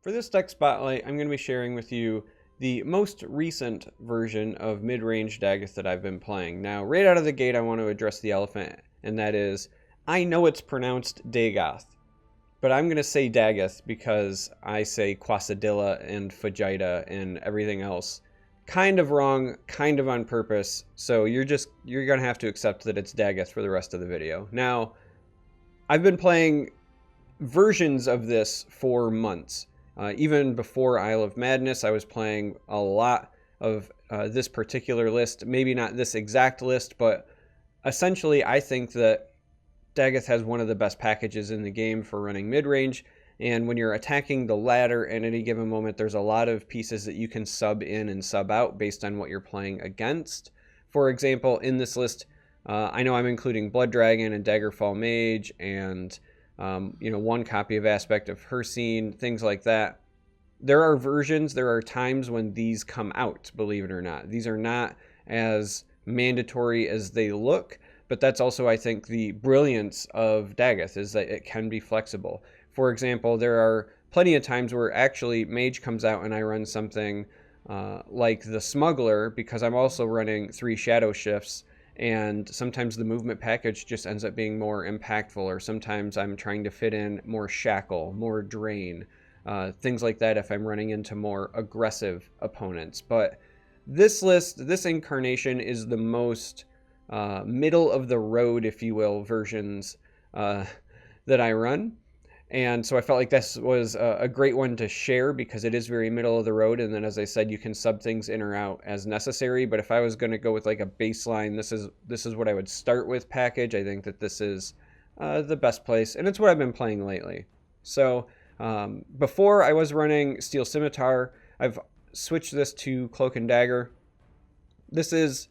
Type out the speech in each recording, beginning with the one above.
For this deck spotlight, I'm going to be sharing with you the most recent version of mid-range Dagoth that I've been playing. Now, right out of the gate, I want to address the elephant, and that is, I know it's pronounced Dagoth, but I'm going to say Dagoth because I say Quasadilla and Fajita and everything else kind of wrong, kind of on purpose, so you're going to have to accept that it's Dagoth for the rest of the video. Now, I've been playing versions of this for months. Even before Isle of Madness, I was playing a lot of this particular list. Maybe not this exact list, but essentially I think that Dagoth has one of the best packages in the game for running mid-range. And when you're attacking the ladder at any given moment, there's a lot of pieces that you can sub in and sub out based on what you're playing against. For example, in this list, I know I'm including Blood Dragon and Daggerfall Mage and one copy of Aspect of Hercene, things like that. There are times when these come out, believe it or not. These are not as mandatory as they look, but that's also, I think, the brilliance of Dagoth, is that it can be flexible. For example, there are plenty of times where actually Mage comes out and I run something like the Smuggler, because I'm also running 3 Shadow Shifts, and sometimes the movement package just ends up being more impactful, or sometimes I'm trying to fit in more Shackle, more Drain, things like that if I'm running into more aggressive opponents. But this list, this incarnation, is the most middle of the road, if you will, versions that I run. And so I felt like this was a great one to share because it is very middle of the road. And then, as I said, you can sub things in or out as necessary. But if I was going to go with like a baseline, this is what I would start with package. I think that this is the best place. And it's what I've been playing lately. So before I was running Steel Scimitar, I've switched this to Cloak and Dagger. This is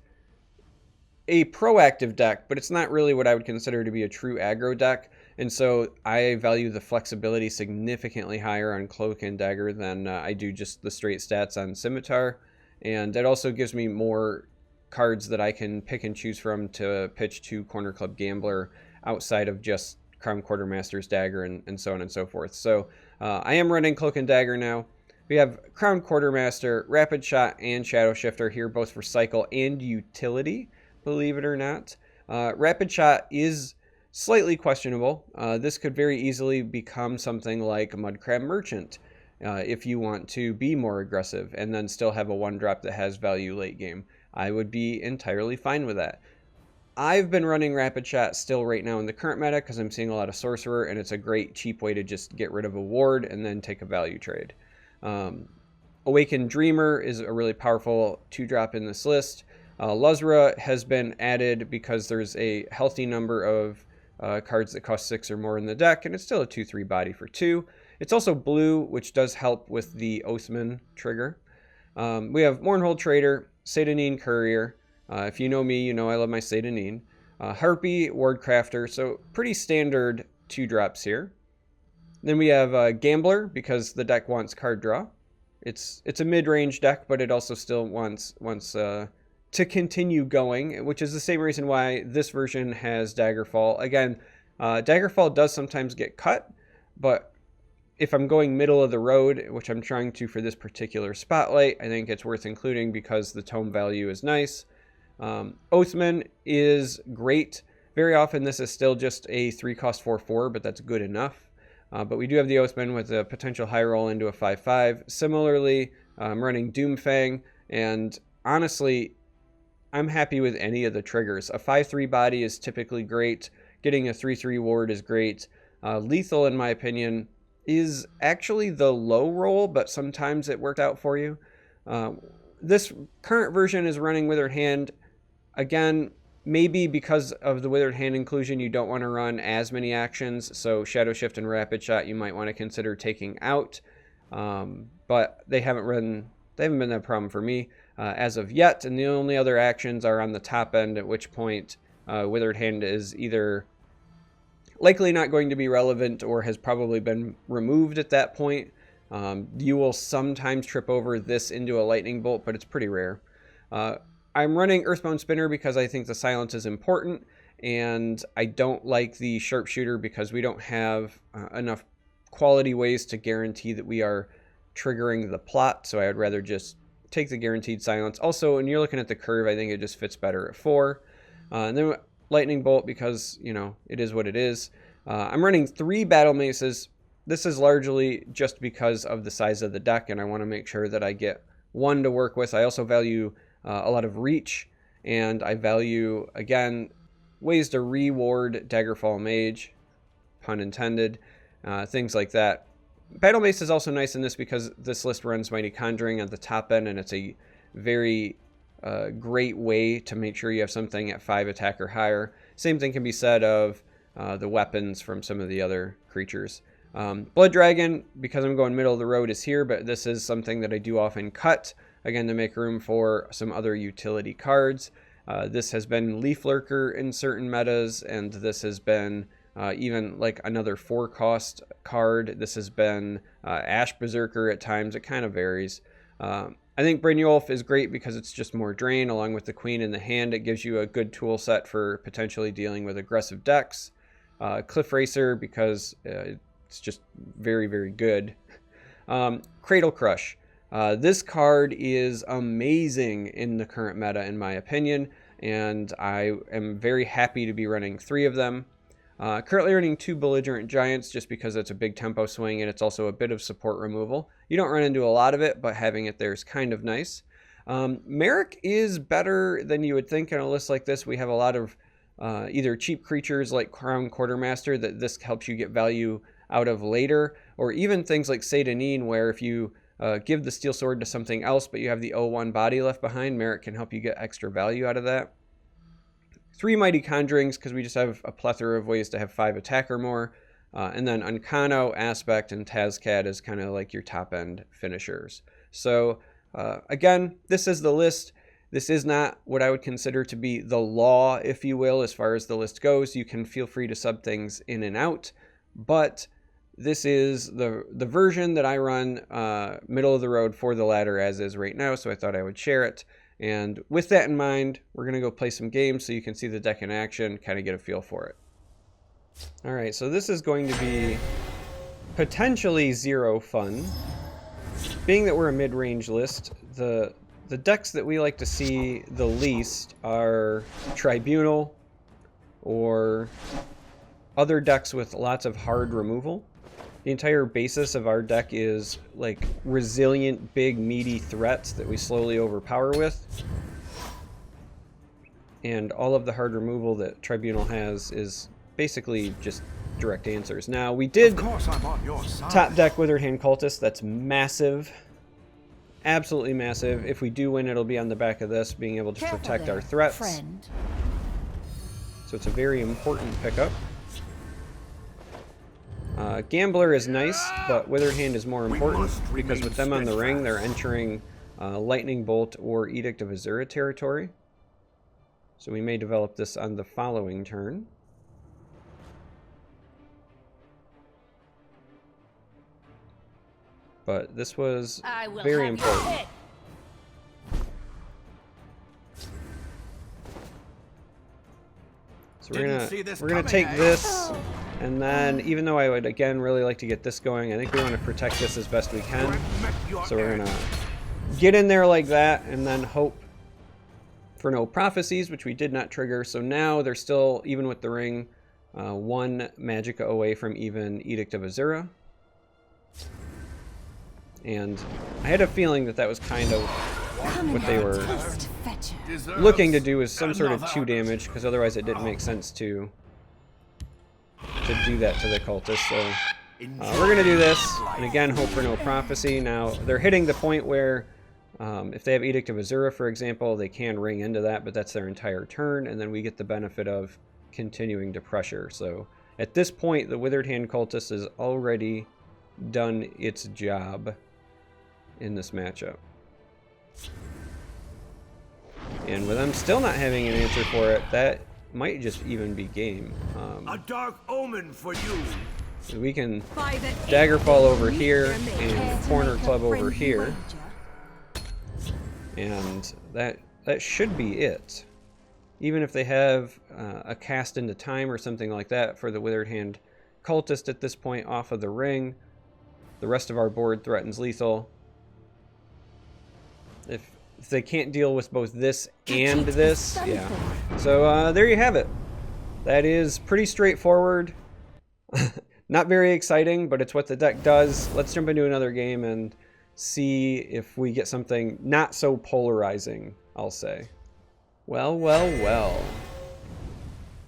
a proactive deck, but it's not really what I would consider to be a true aggro deck. And so I value the flexibility significantly higher on Cloak and Dagger than I do just the straight stats on Scimitar. And it also gives me more cards that I can pick and choose from to pitch to Corner Club Gambler outside of just Crown Quartermaster's Dagger and so on and so forth. So I am running Cloak and Dagger now. We have Crown Quartermaster, Rapid Shot, and Shadow Shifter here, both for cycle and utility, believe it or not. Rapid Shot is slightly questionable. This could very easily become something like Mudcrab Merchant if you want to be more aggressive and then still have a 1-drop that has value late game. I would be entirely fine with that. I've been running Rapid Shot still right now in the current meta because I'm seeing a lot of Sorcerer, and it's a great cheap way to just get rid of a ward and then take a value trade. Awakened Dreamer is a really powerful 2-drop in this list. Luzra has been added because there's a healthy number of cards that cost 6 or more in the deck, and it's still a 2/3 body for 2. It's also blue, which does help with the Oathman trigger. We have Mournhold Trader, Satanine Courier. If you know me, you know I love my Satanine. Harpy, Wardcrafter, so pretty standard 2-drops here. Then we have Gambler, because the deck wants card draw. It's a mid-range deck, but it also still wants to continue going, which is the same reason why this version has Daggerfall. Again, Daggerfall does sometimes get cut, but if I'm going middle of the road, which I'm trying to for this particular spotlight, I think it's worth including because the tome value is nice. Oathman is great. Very often this is still just a 3-cost 4/4, but that's good enough. But we do have the Oathman with a potential high roll into a 5/5. Similarly, I'm running Doomfang, and honestly, I'm happy with any of the triggers. A 5/3 body is typically great. Getting a 3/3 ward is great. Lethal, in my opinion, is actually the low roll, but sometimes it worked out for you. This current version is running Withered Hand. Again, maybe because of the Withered Hand inclusion, you don't want to run as many actions, so Shadow Shift and Rapid Shot you might want to consider taking out. But they haven't been that problem for me as of yet, and the only other actions are on the top end, at which point Withered Hand is either likely not going to be relevant or has probably been removed at that point. You will sometimes trip over this into a Lightning Bolt, but it's pretty rare. I'm running Earthbound Spinner because I think the silence is important, and I don't like the Sharpshooter because we don't have enough quality ways to guarantee that we are triggering the plot, so I would rather just take the guaranteed silence. Also, when you're looking at the curve, I think it just fits better at 4. And then lightning bolt, because, you know, it is what it is. I'm running 3 battle maces. This is largely just because of the size of the deck, and I want to make sure that I get 1 to work with. I also value a lot of reach, and I value, again, ways to reward Daggerfall Mage, pun intended, things like that. Battle Mace is also nice in this because this list runs Mighty Conjuring at the top end, and it's a very great way to make sure you have something at 5 attack or higher. Same thing can be said of the weapons from some of the other creatures. Blood Dragon, because I'm going middle of the road, is here, but this is something that I do often cut, again, to make room for some other utility cards. This has been Leaf Lurker in certain metas, and this has been even like another 4-cost card. This has been Ash Berserker at times. It kind of varies. I think Brynjolf is great because it's just more drain, along with the Queen in the hand. It gives you a good tool set for potentially dealing with aggressive decks. Cliff Racer, because it's just very, very good. Cradle Crush. This card is amazing in the current meta, in my opinion, and I am very happy to be running 3 of them. Currently running 2 Belligerent Giants just because it's a big tempo swing and it's also a bit of support removal. You don't run into a lot of it, but having it there is kind of nice. Merrick is better than you would think in a list like this. We have a lot of either cheap creatures like Crown Quartermaster that this helps you get value out of later, or even things like Satanine, where if you give the Steel Sword to something else but you have the 0/1 body left behind, Merrick can help you get extra value out of that. 3 Mighty Conjurings, because we just have a plethora of ways to have 5 attack or more. And then Unkano, Aspect, and Tazcad is kind of like your top-end finishers. So, again, this is the list. This is not what I would consider to be the law, if you will, as far as the list goes. You can feel free to sub things in and out. But this is the version that I run middle of the road for the ladder as is right now, so I thought I would share it. And with that in mind, we're going to go play some games so you can see the deck in action, kind of get a feel for it. All right, so this is going to be potentially 0 fun. Being that we're a mid-range list, the decks that we like to see the least are Tribunal or other decks with lots of hard removal. The entire basis of our deck is like resilient, big, meaty threats that we slowly overpower with. And all of the hard removal that Tribunal has is basically just direct answers. Now, we did top deck Withered Hand Cultist. That's massive. Absolutely massive. If we do win, it'll be on the back of this, being able to protect our threats. So it's a very important pickup. Gambler is nice, but Withered Hand is more important because with them on the ring, they're entering Lightning Bolt or Edict of Azura territory. So we may develop this on the following turn. But this was very important. So we're gonna take this. And then, even though I would, again, really like to get this going, I think we want to protect this as best we can. So we're going to get in there like that, and then hope for no prophecies, which we did not trigger. So now they're still, even with the ring, 1 Magicka away from even Edict of Azura. And I had a feeling that that was kind of what they were looking to do, is some sort of 2 damage, because otherwise it didn't make sense to do that to the cultist. So we're going to do this, and again, hope for no prophecy. Now, they're hitting the point where if they have Edict of Azura, for example, they can ring into that, but that's their entire turn, and then we get the benefit of continuing to pressure. So at this point, the Withered Hand Cultist has already done its job in this matchup. And with them still not having an answer for it, that might just even be game. A dark omen for you. We can Daggerfall over here and Corner Club over here, and that should be it. Even if they have a cast into time or something like that for the Withered Hand Cultist at this point off of the ring, the rest of our board threatens lethal. If they can't deal with both this and this, yeah. So there you have it. That is pretty straightforward. Not very exciting, but it's what the deck does. Let's jump into another game and see if we get something not so polarizing, I'll say. Well, well, well.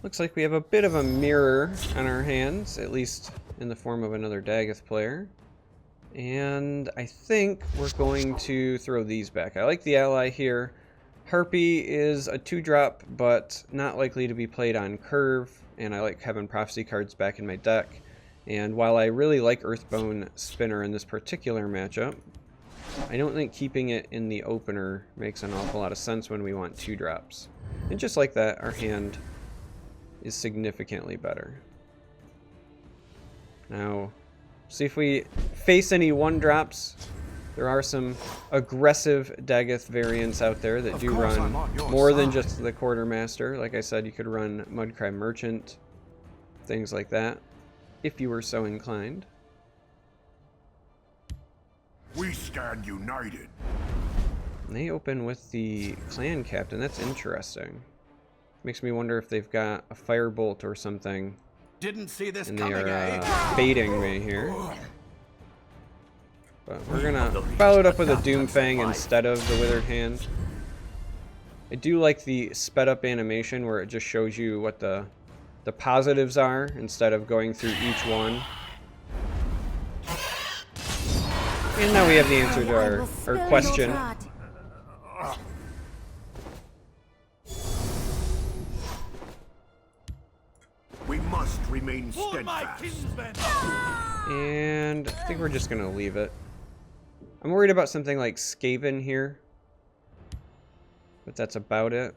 Looks like we have a bit of a mirror on our hands, at least in the form of another Dagoth player. And I think we're going to throw these back. I like the ally here. Harpy is a 2-drop, but not likely to be played on curve, and I like having Prophecy cards back in my deck. And while I really like Earthbone Spinner in this particular matchup, I don't think keeping it in the opener makes an awful lot of sense when we want 2-drops. And just like that, our hand is significantly better. Now, see if we face any 1-drops. There are some aggressive Dagoth variants out there that do run more than just the Quartermaster. Like I said, you could run Mudcry Merchant, things like that, if you were so inclined. We stand united. And they open with the Clan Captain. That's interesting. Makes me wonder if they've got a Firebolt or something. Didn't see this And they coming, are baiting me here. But we're gonna follow it up with a Doomfang instead of the Withered Hand. I do like the sped up animation where it just shows you what the positives are instead of going through each one. And now we have the answer to our question. We must remain steadfast. And I think we're just gonna leave it. I'm worried about something like Skaven here, but that's about it.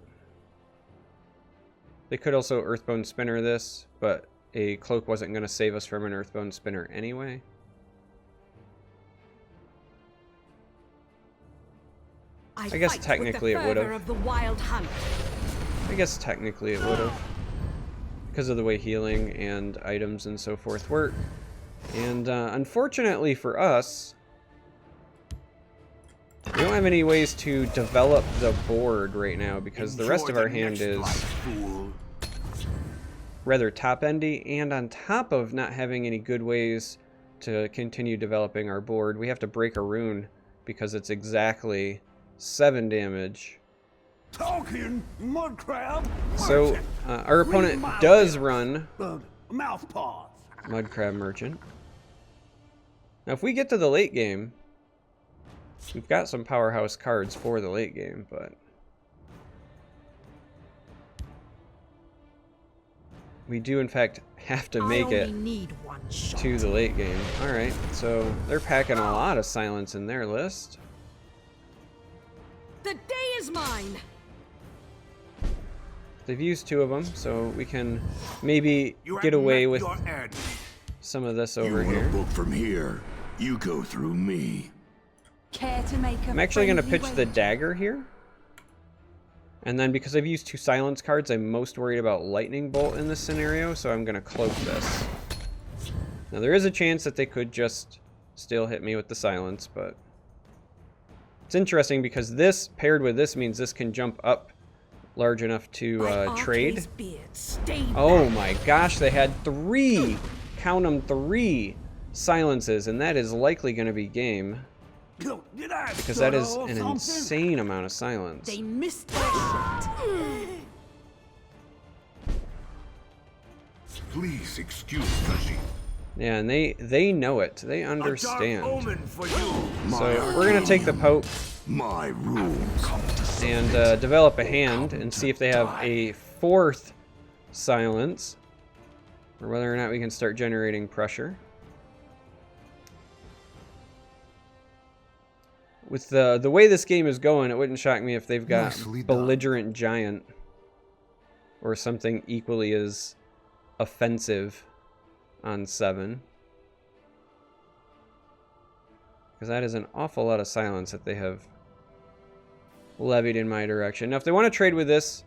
They could also Earthbone Spinner this, but a Cloak wasn't gonna save us from an Earthbone Spinner anyway. I guess technically it would have. I guess technically it would have. Because of the way healing and items and so forth work. And unfortunately for us, we don't have any ways to develop the board right now because the rest of our hand is rather top-endy, and on top of not having any good ways to continue developing our board, we have to break a rune because it's exactly 7 damage. Talking mud crab. So our opponent does run Mouth paws. Mudcrab Merchant. Now if we get to the late game, we've got some powerhouse cards for the late game, but we do in fact have to make it to the late game. Alright, so they're packing a lot of silence in their list. The day is mine. They've used 2 of them, so we can maybe get away with some of this over here. Book from here. You go through me. Care to make a I'm actually going to pitch the dagger here. And then because I've used 2 silence cards, I'm most worried about Lightning Bolt in this scenario, so I'm going to cloak this. Now there is a chance that they could just still hit me with the silence, but it's interesting because this paired with this means this can jump up large enough to trade. Oh my gosh, they had 3, count them, 3 silences, and that is likely going to be game. Because that is an insane amount of silence. They missed their shot. Please excuse Kashi. Yeah, and they know it. They understand. So we're going to take the Pope my rules and develop a hand and see if they have a 4th silence, or whether or not we can start generating pressure. With the way this game is going, it wouldn't shock me if they've got Belligerent Giant or something equally as offensive on 7. Because that is an awful lot of silence that they have levied in my direction. Now, if they want to trade with this,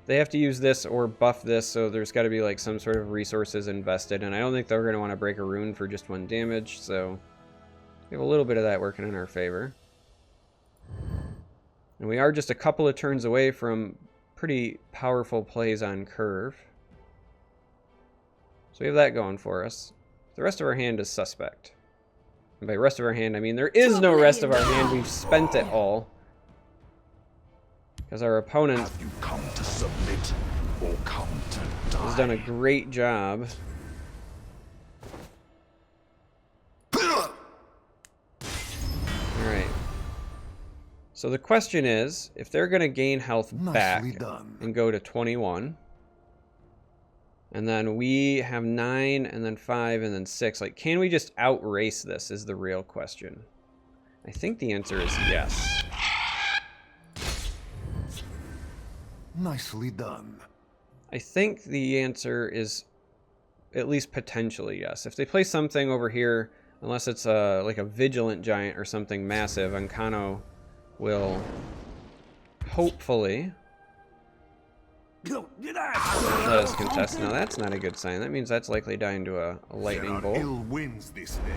they have to use this or buff this, so there's got to be like some sort of resources invested, and I don't think they're going to want to break a rune for just 1 damage, so We have a little bit of that working in our favor. And we are just a couple of turns away from pretty powerful plays on curve. So we have that going for us. The rest of our hand is suspect. And by rest of our hand, I mean there is no rest of our hand. We've spent it all. Because our opponent Have you come to submit or come to die? has done a great job. Alright. So the question is, if they're going to gain health back Nicely done. and go to 21, and then we have 9, and then 5, and then 6, like, can we just outrace this is the real question. I think the answer is yes. Nicely done. I think the answer is at least potentially yes. If they play something over here, unless it's like a vigilant giant or something massive, Ancano will hopefully let us contest. Now that's not a good sign. That means that's likely dying to a lightning There are bolt. ill winds this day.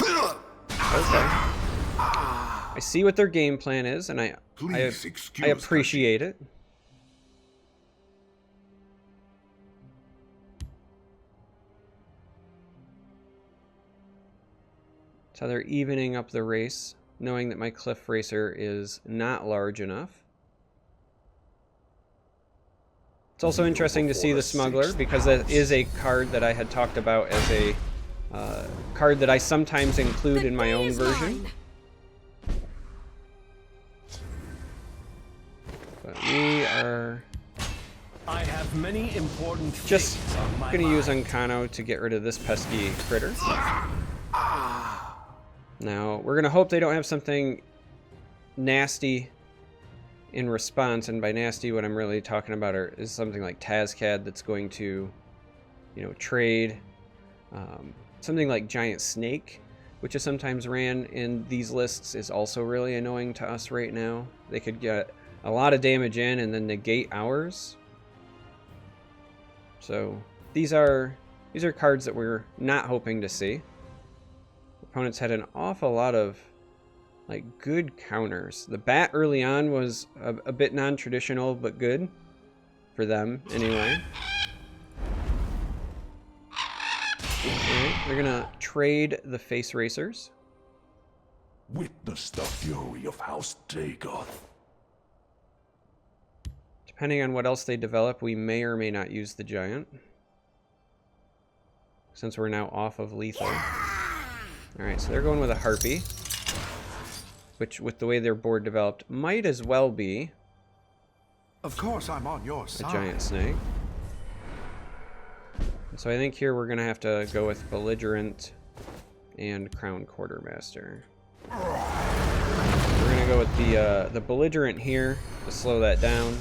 Okay. I see what their game plan is, and I Please excuse I appreciate it. So they're evening up the race, knowing that my Cliff Racer is not large enough. It's also interesting to see the Smuggler, because that is a card that I had talked about as a card that I sometimes include in my own version. But we are I have many important just things on my going to use mind. Ancano to get rid of this pesky critter. Now, we're going to hope they don't have something nasty in response, and by nasty, what I'm really talking about is something like Tazcad that's going to, you know, trade. Something like Giant Snake, which is sometimes ran in these lists, is also really annoying to us right now. They could get a lot of damage in and then negate ours. So these are cards that we're not hoping to see. Opponents had an awful lot of like good counters. The bat early on was a bit non-traditional, but good for them anyway. Alright, they're gonna trade the Face Racers. Witness the fury of House Dagoth. Depending on what else they develop, we may or may not use the Giant, since we're now off of lethal. Alright, so they're going with a Harpy, which, with the way their board developed, might as well be Of course, I'm on your a side. Giant Snake. And so I think here we're going to have to go with Belligerent and Crown Quartermaster. We're going to go with the Belligerent here to slow that down.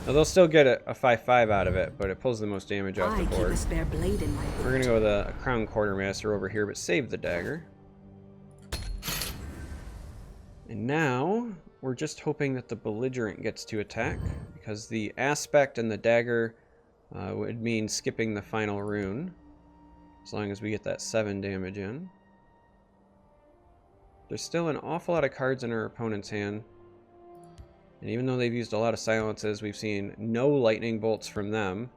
Now they'll still get a 5/5 out of it, but it pulls the most damage off the I keep board. a spare blade in my boot. We're going to go with a Crown Quartermaster over here, but save the dagger. And now we're just hoping that the Belligerent gets to attack, because the Aspect and the dagger would mean skipping the final rune, as long as we get that 7 damage in. There's still an awful lot of cards in our opponent's hand, and even though they've used a lot of silences, we've seen no lightning bolts from them.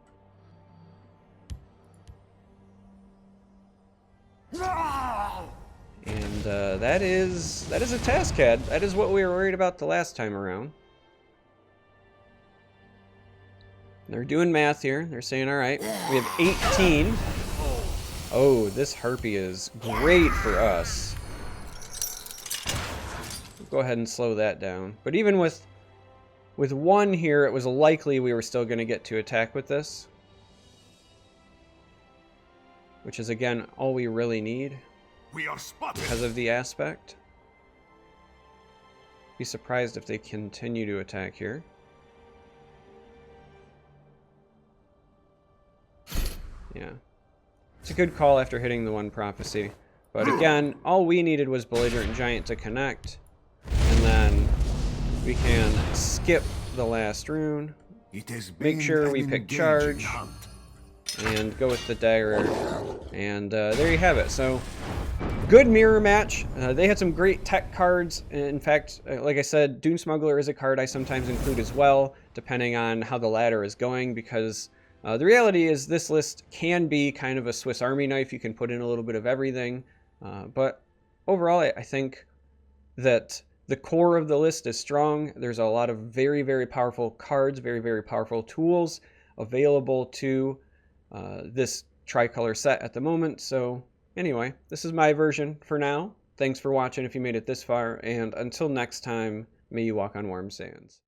And that is a Tazcad. That is what we were worried about the last time around. They're doing math here. They're saying, all right, we have 18. Oh, this Harpy is great for us. Go ahead and slow that down. But even with one here, it was likely we were still going to get to attack with this, which is, again, all we really need We are spotted. because of the Aspect. Be surprised if they continue to attack here. Yeah. It's a good call after hitting the one prophecy. But again, all we needed was Belligerent Giant to connect. And then we can skip the last rune. It has Make been sure an we pick engaging charge. hunt. and go with the dagger. And there you have it. So, good mirror match. They had some great tech cards. In fact, like I said, Dune Smuggler is a card I sometimes include as well, depending on how the ladder is going, because the reality is this list can be kind of a Swiss Army knife. You can put in a little bit of everything. But overall, I think that the core of the list is strong. There's a lot of very, very powerful cards, very, very powerful tools available to this tricolor set at the moment. So anyway, this is my version for now. Thanks for watching if you made it this far, and until next time, may you walk on warm sands.